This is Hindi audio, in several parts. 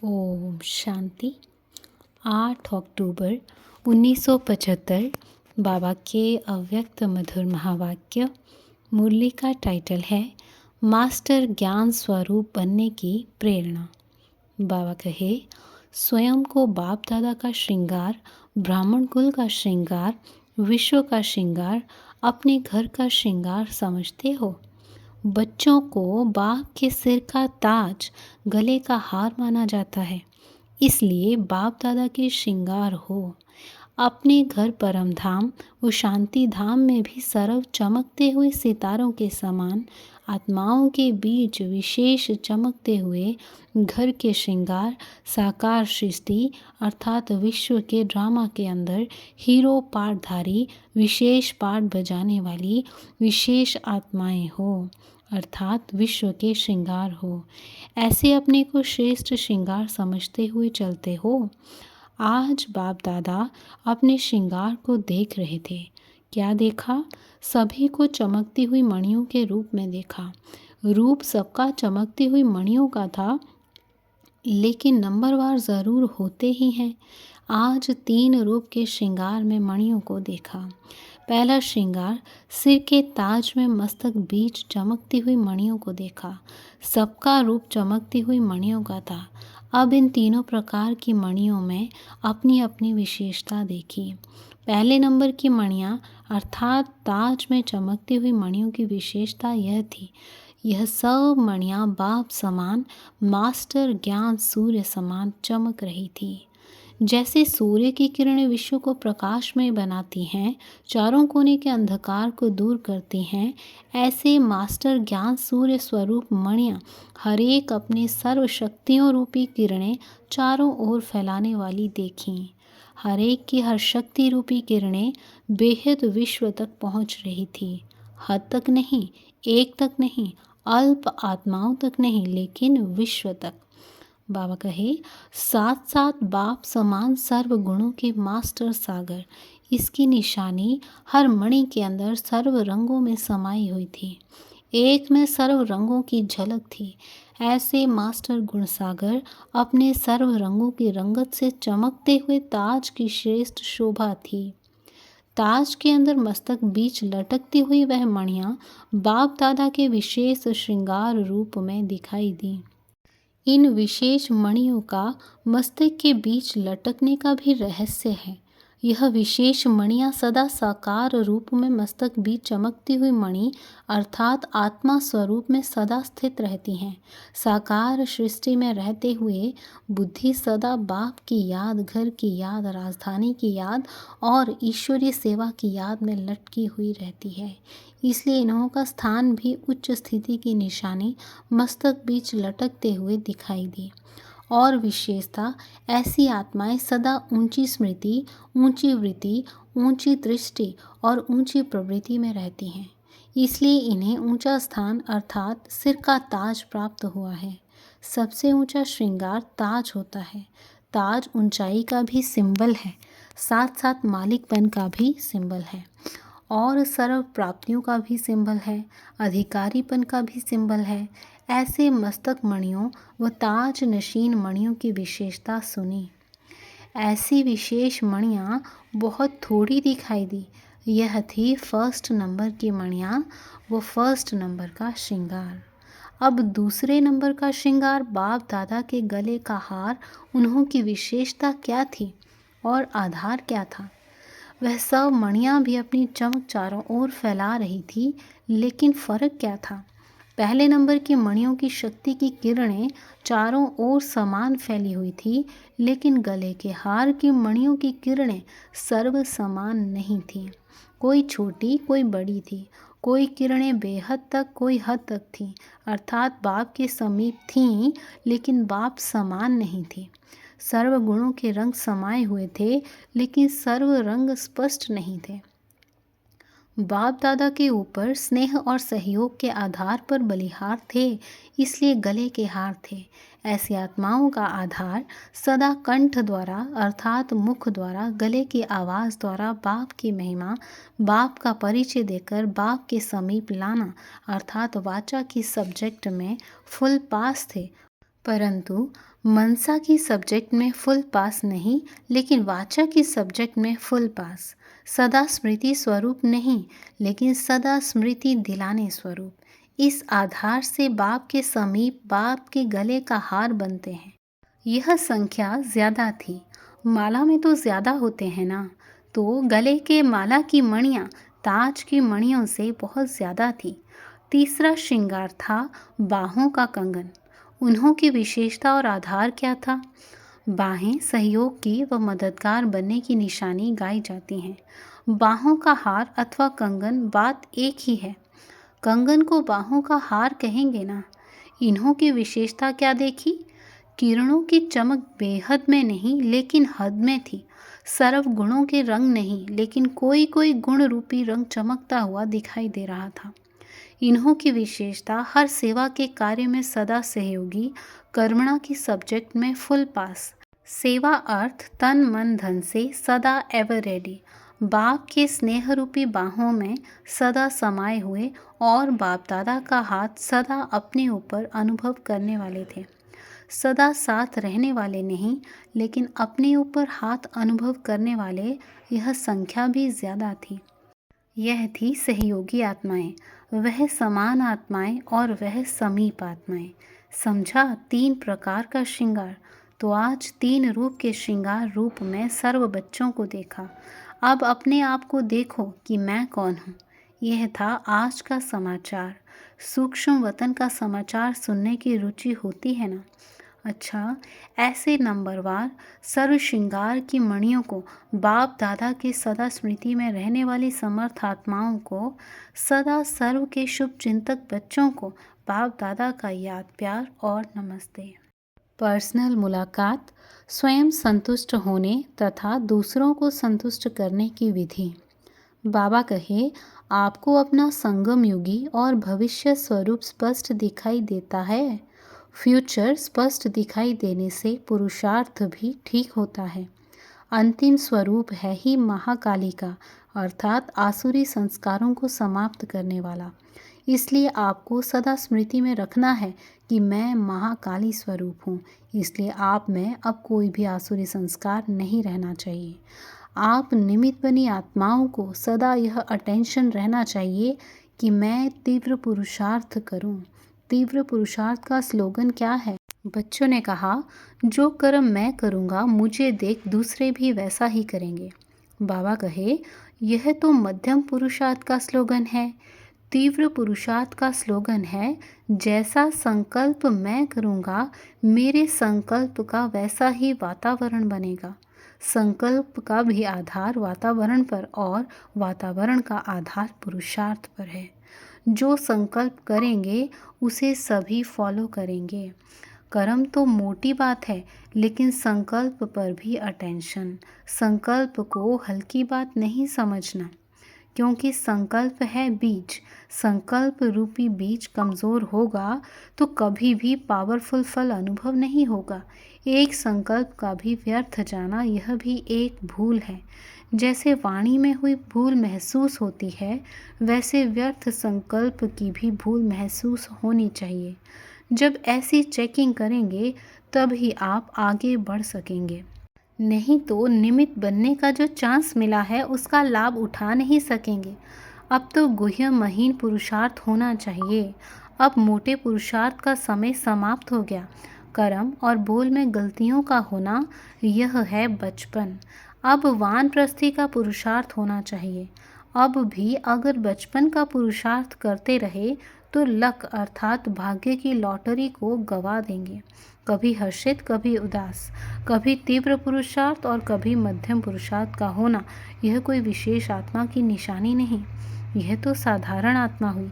ओम शांति। 8 अक्टूबर 1975 बाबा के अव्यक्त मधुर महावाक्य। मुरली का टाइटल है मास्टर ज्ञान स्वरूप बनने की प्रेरणा। बाबा कहे, स्वयं को बाप दादा का श्रृंगार, ब्राह्मण कुल का श्रृंगार, विश्व का श्रृंगार, अपने घर का श्रृंगार समझते हो। बच्चों को बाप के सिर का ताज, गले का हार माना जाता है, इसलिए बाप दादा के श्रृंगार हो। अपने घर परम धाम व शांति धाम में भी सर्व चमकते हुए सितारों के समान आत्माओं के बीच विशेष चमकते हुए घर के श्रृंगार साकार सृष्टि अर्थात विश्व के ड्रामा के अंदर हीरो पाठधारी विशेष पाठ बजाने वाली विशेष आत्माएं हो अर्थात विश्व के श्रृंगार हो। ऐसे अपने को श्रेष्ठ श्रृंगार समझते हुए चलते हो। आज बाप दादा अपने श्रृंगार को देख रहे थे। क्या देखा? सभी को चमकती हुई मणियों के रूप में देखा। रूप सबका चमकती हुई मणियों का था, लेकिन नंबरवार ज़रूर होते ही हैं। आज 3 रूप के श्रृंगार में मणियों को देखा। पहला श्रृंगार सिर के ताज में मस्तक बीच चमकती हुई मणियों को देखा। सबका रूप चमकती हुई मणियों का था। अब इन तीनों प्रकार की मणियों में अपनी अपनी विशेषता देखी। पहले नंबर की मणियाँ अर्थात ताज में चमकती हुई मणियों की विशेषता यह थी, यह सब मणियाँ बाप समान मास्टर ज्ञान सूर्य समान चमक रही थी। जैसे सूर्य की किरणें विश्व को प्रकाशमय बनाती हैं, चारों कोने के अंधकार को दूर करती हैं, ऐसे मास्टर ज्ञान सूर्य स्वरूप मणियाँ हर एक अपने सर्व शक्तियों रूपी किरणें चारों ओर फैलाने वाली देखीं। हर एक की हर शक्ति रूपी किरणें बेहद विश्व तक पहुँच रही थी। हद तक नहीं, एक तक नहीं, अल्प आत्माओं तक नहीं, लेकिन विश्व तक। बाबा कहे, साथ साथ बाप समान सर्व गुणों के मास्टर सागर, इसकी निशानी हर मणि के अंदर सर्व रंगों में समाई हुई थी। एक में सर्व रंगों की झलक थी। ऐसे मास्टर गुण सागर अपने सर्व रंगों की रंगत से चमकते हुए ताज की श्रेष्ठ शोभा थी। ताज के अंदर मस्तक बीच लटकती हुई वह मणियाँ बाप दादा के विशेष श्रृंगार रूप में दिखाई दी। इन विशेष मणियों का मस्तक के बीच लटकने का भी रहस्य है। यह विशेष मणियाँ सदा साकार रूप में मस्तक बीच चमकती हुई मणि अर्थात आत्मा स्वरूप में सदा स्थित रहती हैं। साकार सृष्टि में रहते हुए बुद्धि सदा बाप की याद, घर की याद, राजधानी की याद और ईश्वरीय सेवा की याद में लटकी हुई रहती है। इसलिए इन्हों का स्थान भी उच्च स्थिति की निशानी मस्तक बीच लटकते हुए दिखाई दी। और विशेषता, ऐसी आत्माएं सदा ऊंची स्मृति, ऊंची वृत्ति, ऊंची दृष्टि और ऊंची प्रवृत्ति में रहती हैं। इसलिए इन्हें ऊंचा स्थान अर्थात सिर का ताज प्राप्त हुआ है। सबसे ऊंचा श्रृंगार ताज होता है। ताज ऊंचाई का भी सिंबल है, साथ साथ मालिकपन का भी सिंबल है और सर्व प्राप्तियों का भी सिंबल है, अधिकारीपन का भी सिंबल है। ऐसे मस्तक मणियों व ताज नशीन मणियों की विशेषता सुनी। ऐसी विशेष मणियाँ बहुत थोड़ी दिखाई दी। यह थी फर्स्ट नंबर की मणियाँ व फर्स्ट नंबर का श्रृंगार। अब दूसरे नंबर का श्रृंगार बाप दादा के गले का हार, उन्हों की विशेषता क्या थी और आधार क्या था? वह सब मणियाँ भी अपनी चमक चारों ओर फैला रही थी, लेकिन फ़र्क क्या था? पहले नंबर की मणियों की शक्ति की किरणें चारों ओर समान फैली हुई थी, लेकिन गले के हार की मणियों की किरणें सर्व समान नहीं थीं। कोई छोटी, कोई बड़ी थी। कोई किरणें बेहद तक, कोई हद तक थीं, अर्थात बाप के समीप थीं, लेकिन बाप समान नहीं थी। सर्व गुणों के रंग समाये हुए थे, लेकिन सर्व रंग स्पष्ट नहीं थे। बाप दादा के ऊपर स्नेह और सहयोग के आधार पर बलिहार थे, इसलिए गले के हार थे। ऐसी आत्माओं का आधार सदा कंठ द्वारा अर्थात मुख द्वारा, गले की आवाज़ द्वारा बाप की महिमा, बाप का परिचय देकर बाप के समीप लाना अर्थात वाचा की सब्जेक्ट में फुल पास थे। परंतु मनसा की सब्जेक्ट में फुल पास नहीं, लेकिन वाचा की सब्जेक्ट में फुल पास। सदा स्मृति स्वरूप नहीं, लेकिन सदा स्मृति दिलाने स्वरूप। इस आधार से बाप के समीप बाप के गले का हार बनते हैं। यह संख्या ज्यादा थी। माला में तो ज्यादा होते हैं ना, तो गले के माला की मणियाँ ताज की मणियों से बहुत ज्यादा थी। तीसरा श्रृंगार था बाहों का कंगन। उन्हों की विशेषता और आधार क्या था? बाहें सहयोग की व मददगार बनने की निशानी गाई जाती हैं। बाहों का हार अथवा कंगन बात एक ही है। कंगन को बाहों का हार कहेंगे ना। इन्हों की विशेषता क्या देखी? किरणों की चमक बेहद में नहीं, लेकिन हद में थी। सर्व गुणों के रंग नहीं, लेकिन कोई कोई गुण रूपी रंग चमकता हुआ दिखाई दे रहा था। इन्हों की विशेषता हर सेवा के कार्य में सदा सहयोगी, कर्मणा की सब्जेक्ट में फुल पास। सेवा अर्थ तन मन धन से सदा एवर रेडी। बाप के स्नेह रूपी बाहों में सदा समाये हुए और बाप दादा का हाथ सदा अपने ऊपर अनुभव करने वाले थे। सदा साथ रहने वाले नहीं, लेकिन अपने ऊपर हाथ अनुभव करने वाले। यह संख्या भी ज्यादा थी। यह थी सहयोगी आत्माएं, वह समान आत्माएं और वह समीप आत्माएं। समझा? 3 प्रकार का श्रृंगार। तो आज 3 रूप के श्रृंगार रूप में सर्व बच्चों को देखा। अब अपने आप को देखो कि मैं कौन हूँ। यह था आज का समाचार। सूक्ष्म वतन का समाचार सुनने की रुचि होती है ना? अच्छा, ऐसे नंबरवार सर्व श्रृंगार की मणियों को, बाप दादा के सदा स्मृति में रहने वाली समर्थ आत्माओं को, सदा सर्व के शुभ चिंतक बच्चों को बाप दादा का याद, प्यार और नमस्ते। पर्सनल मुलाकात, स्वयं संतुष्ट होने तथा दूसरों को संतुष्ट करने की विधि। बाबा कहे, आपको अपना संगम युगी और भविष्य स्वरूप स्पष्ट दिखाई देता है। फ्यूचर स्पष्ट दिखाई देने से पुरुषार्थ भी ठीक होता है। अंतिम स्वरूप है ही महाकाली का, अर्थात आसुरी संस्कारों को समाप्त करने वाला। इसलिए आपको सदा स्मृति में रखना है कि मैं महाकाली स्वरूप हूँ। इसलिए आप में अब कोई भी आसुरी संस्कार नहीं रहना चाहिए। आप निमित्त बनी आत्माओं को सदा यह अटेंशन रहना चाहिए कि मैं तीव्र पुरुषार्थ करूं। तीव्र पुरुषार्थ का स्लोगन क्या है? बच्चों ने कहा, जो कर्म मैं करूंगा मुझे देख दूसरे भी वैसा ही करेंगे। बाबा कहे, यह तो मध्यम पुरुषार्थ का स्लोगन है। तीव्र पुरुषार्थ का स्लोगन है, जैसा संकल्प मैं करूंगा मेरे संकल्प का वैसा ही वातावरण बनेगा। संकल्प का भी आधार वातावरण पर और वातावरण का आधार पुरुषार्थ पर है। जो संकल्प करेंगे उसे सभी फॉलो करेंगे। कर्म तो मोटी बात है, लेकिन संकल्प पर भी अटेंशन। संकल्प को हल्की बात नहीं समझना, क्योंकि संकल्प है बीज। संकल्प रूपी बीज कमज़ोर होगा तो कभी भी पावरफुल फल अनुभव नहीं होगा। एक संकल्प का भी व्यर्थ जाना, यह भी एक भूल है। जैसे वाणी में हुई भूल महसूस होती है, वैसे व्यर्थ संकल्प की भी भूल महसूस होनी चाहिए। जब ऐसी चेकिंग करेंगे तब ही आप आगे बढ़ सकेंगे, नहीं तो निमित्त बनने का जो चांस मिला है उसका लाभ उठा नहीं सकेंगे। अब तो गुह्य महीन पुरुषार्थ होना चाहिए। अब मोटे पुरुषार्थ का समय समाप्त हो गया। कर्म और बोल में गलतियों का होना, यह है बचपन। अब वानप्रस्थी का पुरुषार्थ होना चाहिए। अब भी अगर बचपन का पुरुषार्थ करते रहे तो लक अर्थात भाग्य की लॉटरी को गवा देंगे। कभी हर्षित, कभी उदास, कभी तीव्र पुरुषार्थ और कभी मध्यम पुरुषार्थ का होना, यह कोई विशेष आत्मा की निशानी नहीं, यह तो साधारण आत्मा हुई।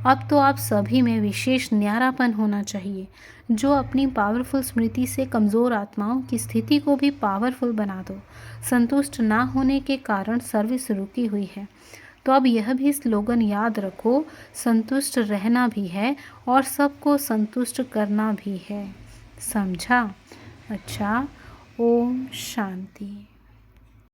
अब तो आप सभी में विशेष न्यारापन होना चाहिए, जो अपनी पावरफुल स्मृति से कमज़ोर आत्माओं की स्थिति को भी पावरफुल बना दो। संतुष्ट ना होने के कारण सर्विस रुकी हुई है। तो अब यह भी स्लोगन याद रखो, संतुष्ट रहना भी है और सबको संतुष्ट करना भी है। समझा? अच्छा, ओम शांति।